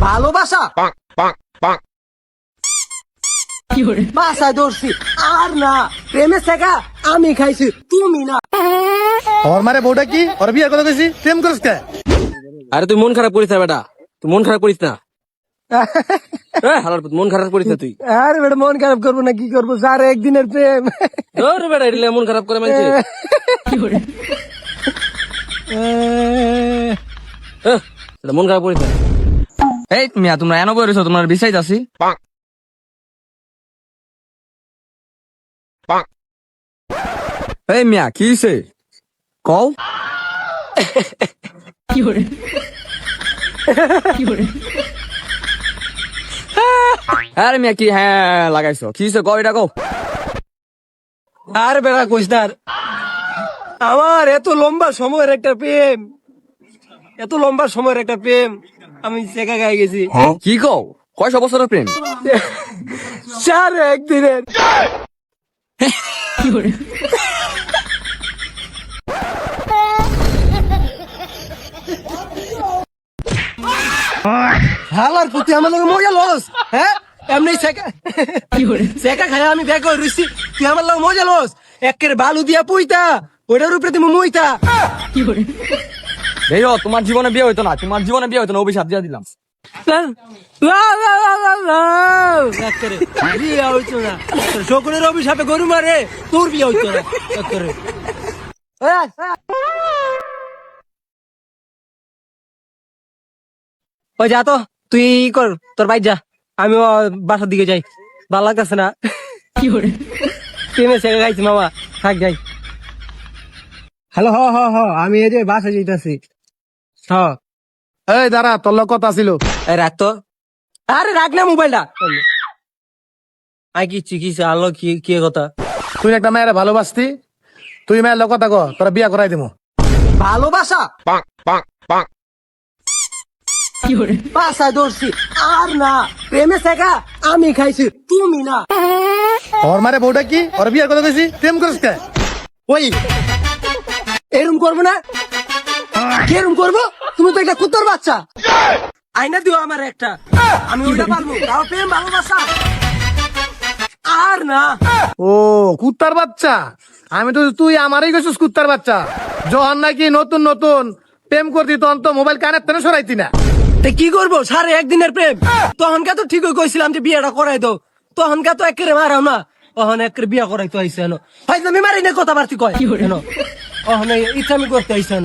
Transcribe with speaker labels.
Speaker 1: ভালোবাসা বাসায় ধরছি আর না, প্রেমের শেখা আমি খাইছি তুমি না।
Speaker 2: ওর মারে বউটা কি ওর বিয়ের কথা কইছি প্রেম করিস কে?
Speaker 3: আরে তুই মন খারাপ করিস না বেটা, তুই মন খারাপ করিস না। মন খারাপ করিস না তুই।
Speaker 1: আরে বেটা মন খারাপ করবো না, কি করবো স্যার, একদিনের প্রেম।
Speaker 3: বেটা এটা মন খারাপ করে মানছে। মন খারাপ করিস না।
Speaker 4: এই মিয়া তোমরা এনে বইছো, তোমার বিষয় আছি। এই মিয়া কি হইছে কও? আরে মিয়া কি হ্যাঁ লাগাইছো, কি হইছে কও, এটা কও।
Speaker 1: আর বেড়া কইস না, আমার এত লম্বা সময়ের একটা প্রেম, এত লম্বা সময়ের একটা প্রেম আমি শেখা গাই গেছি।
Speaker 4: কি কও, কয়শো বছরের প্রেম?
Speaker 1: স্যার একদিনের। হালার প্রতি আমার লগে মজা লস, হ্যাঁ এমনি শেখা খাই আমি ব্যাগ হয়ে রইছি, তুই আমার লগে মজা লস, একের বালু দিয়া পুইতা ওইটার উপরে তুমি মুইতা।
Speaker 4: দেখো তোমার জীবনে বিয়ে হইতো না, তোমার জীবনে বিয়ে হইতো না, অভিশাপ দিয়ে দিলাম।
Speaker 1: শকুনের অভিশাপে গরু মারে, তোর বিয়ে হইতো না। ওই যা তো, তুই ই কর, তোর বাইর যা, আমি বাসার দিকে যাই, ভালো লাগতেছে না। প্রেমে শেখা গাইছি মামা, থাক যাই। হ্যালো, আমি এই যে বাসা যাইতাছি।
Speaker 2: এই দাঁড়া, তোর লোক কথা ছিল।
Speaker 1: রাখ তো, আরে রাখ না মোবাইলটা। আই কি চিকিৎসা আনলো, কি কথা?
Speaker 2: তুই একটা মেয়ের ভালোবাসতি, তুই মেয়ের লোক কথা কো, তোরা বিয়া করাই দিব।
Speaker 1: ভালোবাসা বাসায় ধরছি আর না, প্রেমে শেখা আমি খাইছি তুমি না।
Speaker 2: ওর মারে বউটা কি ওর বিয়ের কথা কইছি প্রেম করিস কে?
Speaker 1: ওই এরম করবো না, এরম করবো? তুমি তো একটা কুত্তার বাচ্চা, আইনা দিও আমার একটা, আমি ওইটা পারবো। তাও প্রেম ভালোবাসা আর না।
Speaker 2: ও কুত্তার বাচ্চা, আমি তো তুই আমারই কইছিস কুত্তার বাচ্চা। যখন নাকি নতুন নতুন প্রেম করতি তখন তো মোবাইল কানের তেনে সরাইতি না।
Speaker 1: তে কি করবো, সারে একদিনের প্রেম, তখনকে তো ঠিকই কইছিলাম যে বিয়েটা করাই দাও, তখনকে তো একেরে মারাও না, তখন একের বিয়া করাই তো আইসে, হয়তো আমি মারি না কথাবার্তি কয়, অহনে ইচ্ছা আমি করতে আইসে।